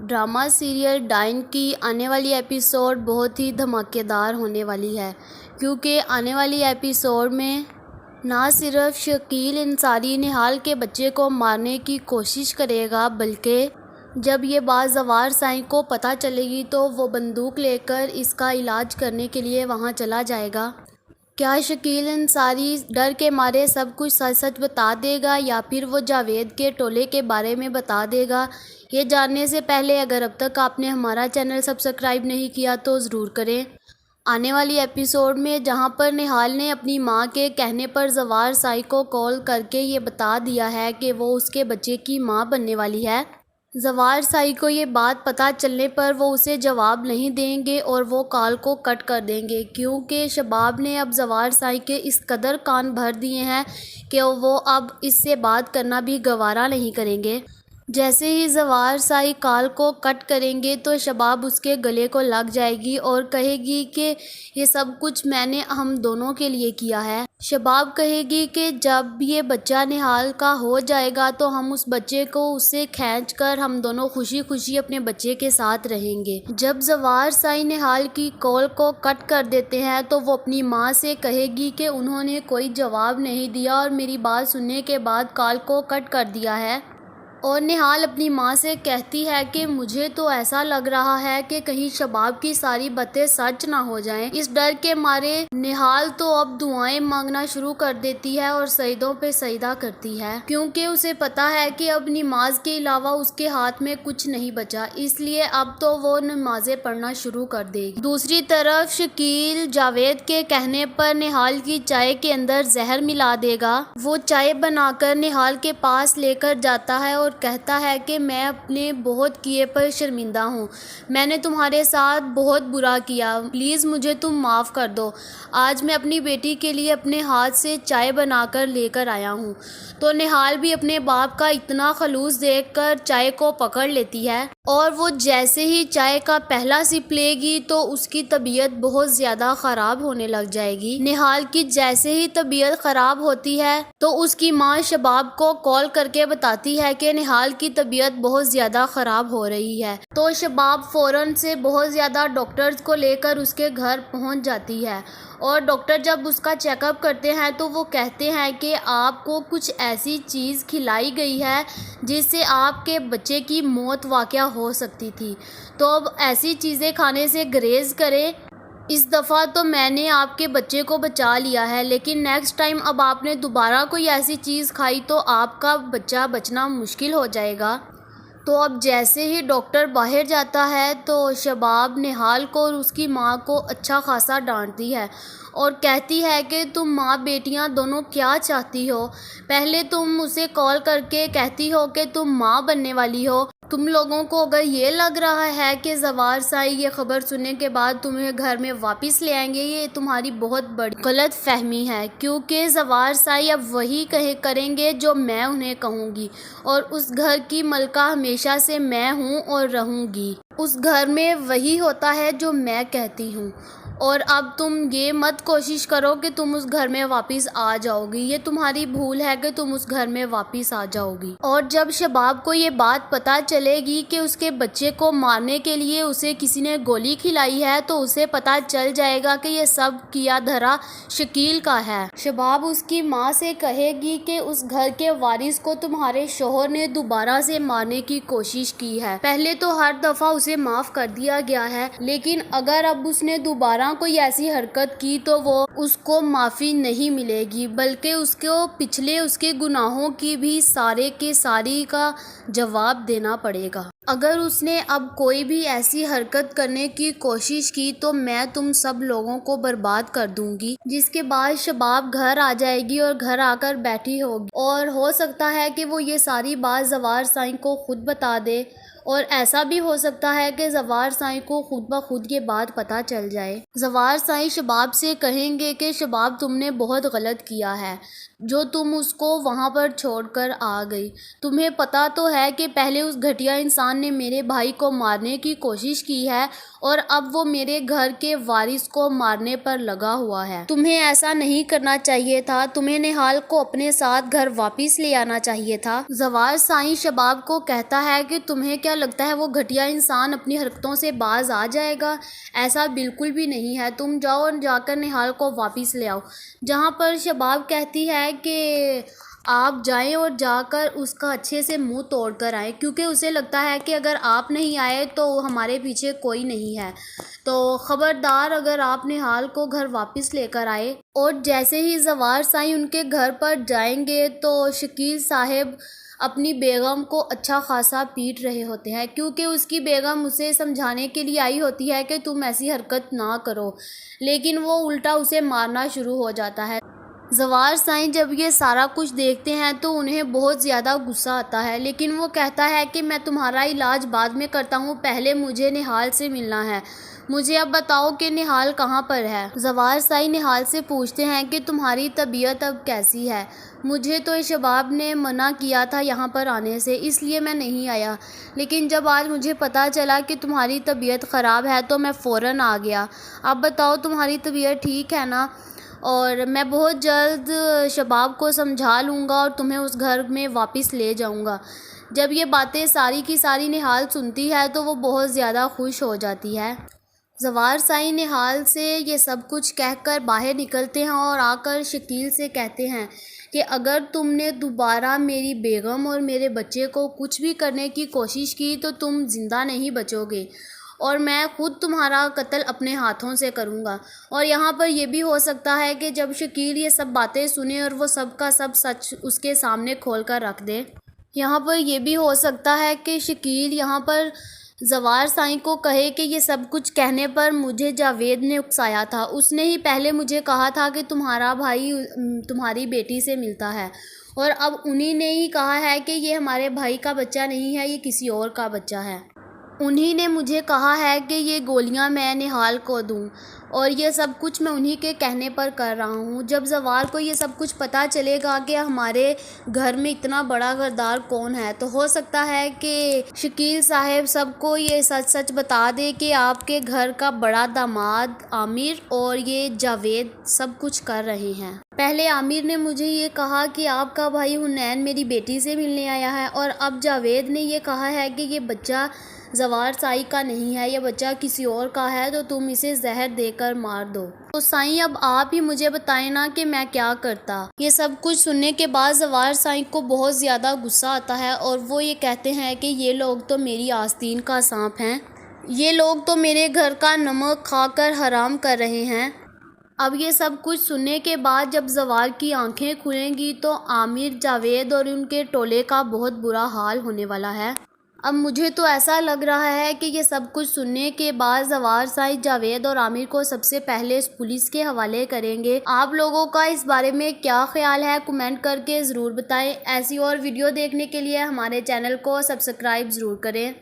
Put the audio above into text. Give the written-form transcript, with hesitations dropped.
Drama serial ڈائن کی آنے والی ایپیسوڈ بہت ہی دھماکے دار ہونے والی ہے، کیونکہ آنے والی ایپیسوڈ میں نہ صرف شکیل انصاری نہال کے بچے کو مارنے کی کوشش کرے گا، بلکہ جب یہ بات زوار سائیں کو پتہ چلے گی تو وہ بندوق لے کر اس کا علاج کرنے کے لیے وہاں چلا جائے گا۔ کیا شکیل انصاری ڈر کے مارے سب کچھ سچ سچ بتا دے گا یا پھر وہ جاوید کے ٹولے کے بارے میں بتا دے گا؟ یہ جاننے سے پہلے اگر اب تک آپ نے ہمارا چینل سبسکرائب نہیں کیا تو ضرور کریں۔ آنے والی ایپیسوڈ میں جہاں پر نہال نے اپنی ماں کے کہنے پر زوار سائیں کو کال کر کے یہ بتا دیا ہے کہ وہ اس کے بچے کی ماں بننے والی ہے، زوار سائیں کو یہ بات پتہ چلنے پر وہ اسے جواب نہیں دیں گے اور وہ کال کو کٹ کر دیں گے، کیونکہ شباب نے اب زوار سائیں کے اس قدر کان بھر دیے ہیں کہ وہ اب اس سے بات کرنا بھی گوارا نہیں کریں گے۔ جیسے ہی زوار سائیں کال کو کٹ کریں گے تو شباب اس کے گلے کو لگ جائے گی اور کہے گی کہ یہ سب کچھ میں نے ہم دونوں کے لیے کیا ہے۔ شباب کہے گی کہ جب یہ بچہ نہال کا ہو جائے گا تو ہم اس بچے کو اس سے کھینچ کر ہم دونوں خوشی خوشی اپنے بچے کے ساتھ رہیں گے۔ جب زوار سائیں نہال کی کال کو کٹ کر دیتے ہیں تو وہ اپنی ماں سے کہے گی کہ انہوں نے کوئی جواب نہیں دیا اور میری بات سننے کے بعد کال کو کٹ کر دیا ہے، اور نہال اپنی ماں سے کہتی ہے کہ مجھے تو ایسا لگ رہا ہے کہ کہیں شباب کی ساری باتیں سچ نہ ہو جائیں۔ اس ڈر کے مارے نہال تو اب دعائیں مانگنا شروع کر دیتی ہے اور سجدوں پہ سجدہ کرتی ہے، کیونکہ اسے پتا ہے کہ اب نماز کے علاوہ اس کے ہاتھ میں کچھ نہیں بچا، اس لیے اب تو وہ نمازیں پڑھنا شروع کر دے گی۔ دوسری طرف شکیل جاوید کے کہنے پر نہال کی چائے کے اندر زہر ملا دے گا۔ وہ چائے بنا کر نہال کے پاس لے کر جاتا ہے اور کہتا ہے کہ میں اپنے بہت کیے پر شرمندہ ہوں، میں نے تمہارے ساتھ بہت برا کیا، پلیز مجھے تم معاف کر دو۔ آج میں اپنی بیٹی کے لیے اپنے ہاتھ سے چائے بنا کر لے کر آیا ہوں۔ تو نہال بھی اپنے باپ کا اتنا خلوص دیکھ کر چائے کو پکڑ لیتی ہے، اور وہ جیسے ہی چائے کا پہلا سپ لے گی تو اس کی طبیعت بہت زیادہ خراب ہونے لگ جائے گی۔ نہال کی جیسے ہی طبیعت خراب ہوتی ہے تو اس کی ماں شباب کو کال کر کے بتاتی ہے کہ نہال کی طبیعت بہت زیادہ خراب ہو رہی ہے، تو شباب فوراً سے بہت زیادہ ڈاکٹرز کو لے کر اس کے گھر پہنچ جاتی ہے، اور ڈاکٹر جب اس کا چیک اپ کرتے ہیں تو وہ کہتے ہیں کہ آپ کو کچھ ایسی چیز کھلائی گئی ہے جس سے آپ کے بچے کی موت واقع ہو سکتی تھی، تو اب ایسی چیزیں کھانے سے گریز کریں۔ اس دفعہ تو میں نے آپ کے بچے کو بچا لیا ہے، لیکن نیکسٹ ٹائم اب آپ نے دوبارہ کوئی ایسی چیز کھائی تو آپ کا بچہ بچنا مشکل ہو جائے گا۔ تو اب جیسے ہی ڈاکٹر باہر جاتا ہے تو شباب نہال کو اور اس کی ماں کو اچھا خاصا ڈانٹتی ہے اور کہتی ہے کہ تم ماں بیٹیاں دونوں کیا چاہتی ہو؟ پہلے تم اسے کال کر کے کہتی ہو کہ تم ماں بننے والی ہو، تم لوگوں کو اگر یہ لگ رہا ہے کہ زوار سائیں یہ خبر سننے کے بعد تمہیں گھر میں واپس لے آئیں گے، یہ تمہاری بہت بڑی غلط فہمی ہے، کیونکہ زوار سائیں اب وہی کریں گے جو میں انہیں کہوں گی، اور اس گھر کی ملکہ ہمیشہ سے میں ہوں اور رہوں گی۔ اس گھر میں وہی ہوتا ہے جو میں کہتی ہوں، اور اب تم یہ مت کوشش کرو کہ تم اس گھر میں واپس آ جاؤ گی، یہ تمہاری بھول ہے کہ تم اس گھر میں واپس آ جاؤ گی۔ اور جب شباب کو یہ بات پتہ چلے گی کہ اس کے بچے کو مارنے کے لیے اسے کسی نے گولی کھلائی ہے تو اسے پتہ چل جائے گا کہ یہ سب کیا دھرا شکیل کا ہے۔ شباب اس کی ماں سے کہے گی کہ اس گھر کے وارث کو تمہارے شوہر نے دوبارہ سے مارنے کی کوشش کی ہے، پہلے تو ہر دفعہ اسے معاف کر دیا گیا ہے، لیکن اگر اب اس نے دوبارہ کوئی ایسی حرکت کی تو وہ اس کو معافی نہیں ملے گی، بلکہ اس کو پچھلے اس کے گناہوں کی بھی سارے کے ساری کا جواب دینا پڑے گا۔ اگر اس نے اب کوئی بھی ایسی حرکت کرنے کی کوشش کی تو میں تم سب لوگوں کو برباد کر دوں گی۔ جس کے بعد شباب گھر آ جائے گی اور گھر آ کر بیٹھی ہوگی، اور ہو سکتا ہے کہ وہ یہ ساری بات زوار سائیں کو خود بتا دے، اور ایسا بھی ہو سکتا ہے کہ زوار سائیں کو خود بخود یہ بات پتہ چل جائے۔ زوار سائیں شباب سے کہیں گے کہ شباب تم نے بہت غلط کیا ہے، جو تم اس کو وہاں پر چھوڑ کر آ گئی۔ تمہیں پتہ تو ہے کہ پہلے اس گھٹیا انسان نے میرے بھائی کو مارنے کی کوشش کی ہے اور اب وہ میرے گھر کے وارث کو مارنے پر لگا ہوا ہے۔ تمہیں ایسا نہیں کرنا چاہیے تھا، تمہیں نہال کو اپنے ساتھ گھر واپس لے آنا چاہیے تھا۔ زوار سائیں شباب کو کہتا ہے کہ تمہیں کیا لگتا ہے وہ گھٹیا انسان اپنی حرکتوں سے باز آ جائے گا؟ ایسا بالکل بھی نہیں ہے، تم جاؤ اور جا کر نہال کو واپس لے آؤ۔ جہاں پر شباب کہتی ہے کہ آپ جائیں اور جا کر اس کا اچھے سے منہ توڑ کر آئیں، کیونکہ اسے لگتا ہے کہ اگر آپ نہیں آئے تو ہمارے پیچھے کوئی نہیں ہے، تو خبردار اگر آپ نہال کو گھر واپس لے کر آئے۔ اور جیسے ہی زوار سائیں ان کے گھر پر جائیں گے تو شکیل صاحب اپنی بیگم کو اچھا خاصا پیٹ رہے ہوتے ہیں، کیونکہ اس کی بیگم اسے سمجھانے کے لیے آئی ہوتی ہے کہ تم ایسی حرکت نہ کرو، لیکن وہ الٹا اسے مارنا شروع ہو جاتا ہے۔ زوار سائیں جب یہ سارا کچھ دیکھتے ہیں تو انہیں بہت زیادہ غصہ آتا ہے، لیکن وہ کہتا ہے کہ میں تمہارا علاج بعد میں کرتا ہوں، پہلے مجھے نہال سے ملنا ہے، مجھے اب بتاؤ کہ نہال کہاں پر ہے۔ زوار سائیں نہال سے پوچھتے ہیں کہ تمہاری طبیعت اب کیسی ہے؟ مجھے تو شباب نے منع کیا تھا یہاں پر آنے سے، اس لیے میں نہیں آیا، لیکن جب آج مجھے پتہ چلا کہ تمہاری طبیعت خراب ہے تو میں فوراً آ گیا۔ اب بتاؤ تمہاری طبیعت ٹھیک ہے نا؟ اور میں بہت جلد شباب کو سمجھا لوں گا اور تمہیں اس گھر میں واپس لے جاؤں گا۔ جب یہ باتیں ساری کی ساری نہال سنتی ہے تو وہ بہت زیادہ خوش ہو جاتی ہے۔ زوار سائیں نہال سے یہ سب کچھ کہہ کر باہر نکلتے ہیں اور آ کر شکیل سے کہتے ہیں کہ اگر تم نے دوبارہ میری بیگم اور میرے بچے کو کچھ بھی کرنے کی کوشش کی تو تم زندہ نہیں بچو گے اور میں خود تمہارا قتل اپنے ہاتھوں سے کروں گا۔ اور یہاں پر یہ بھی ہو سکتا ہے کہ جب شکیل یہ سب باتیں سنے اور وہ سب کا سب سچ اس کے سامنے کھول کر رکھ دے۔ یہاں پر یہ بھی ہو سکتا ہے کہ شکیل یہاں پر زوار سائیں کو کہے کہ یہ سب کچھ کہنے پر مجھے جاوید نے اکسایا تھا، اس نے ہی پہلے مجھے کہا تھا کہ تمہارا بھائی تمہاری بیٹی سے ملتا ہے، اور اب انہی نے ہی کہا ہے کہ یہ ہمارے بھائی کا بچہ نہیں ہے، یہ کسی اور کا بچہ ہے۔ انہی نے مجھے کہا ہے کہ یہ گولیاں میں نہال کو دوں، اور یہ سب کچھ میں انہی کے کہنے پر کر رہا ہوں۔ جب زوار کو یہ سب کچھ پتہ چلے گا کہ ہمارے گھر میں اتنا بڑا غدار کون ہے، تو ہو سکتا ہے کہ شکیل صاحب سب کو یہ سچ سچ بتا دے کہ آپ کے گھر کا بڑا داماد عامر اور یہ جاوید سب کچھ کر رہے ہیں۔ پہلے عامر نے مجھے یہ کہا کہ آپ کا بھائی حنین میری بیٹی سے ملنے آیا ہے، اور اب جاوید نے یہ کہا ہے کہ یہ بچہ زوار سائیں کا نہیں ہے، یہ بچہ کسی اور کا ہے، تو تم اسے زہر دے کر مار دو۔ تو سائیں اب آپ ہی مجھے بتائیں نا کہ میں کیا کرتا۔ یہ سب کچھ سننے کے بعد زوار سائیں کو بہت زیادہ غصہ آتا ہے اور وہ یہ کہتے ہیں کہ یہ لوگ تو میری آستین کا سانپ ہیں، یہ لوگ تو میرے گھر کا نمک کھا کر حرام کر رہے ہیں۔ اب یہ سب کچھ سننے کے بعد جب زوار کی آنکھیں کھلیں گی تو عامر، جاوید اور ان کے ٹولے کا بہت برا حال ہونے والا ہے۔ اب مجھے تو ایسا لگ رہا ہے کہ یہ سب کچھ سننے کے بعد زوار سائیں جاوید اور عامر کو سب سے پہلے پولیس کے حوالے کریں گے۔ آپ لوگوں کا اس بارے میں کیا خیال ہے کمنٹ کر کے ضرور بتائیں۔ ایسی اور ویڈیو دیکھنے کے لیے ہمارے چینل کو سبسکرائب ضرور کریں۔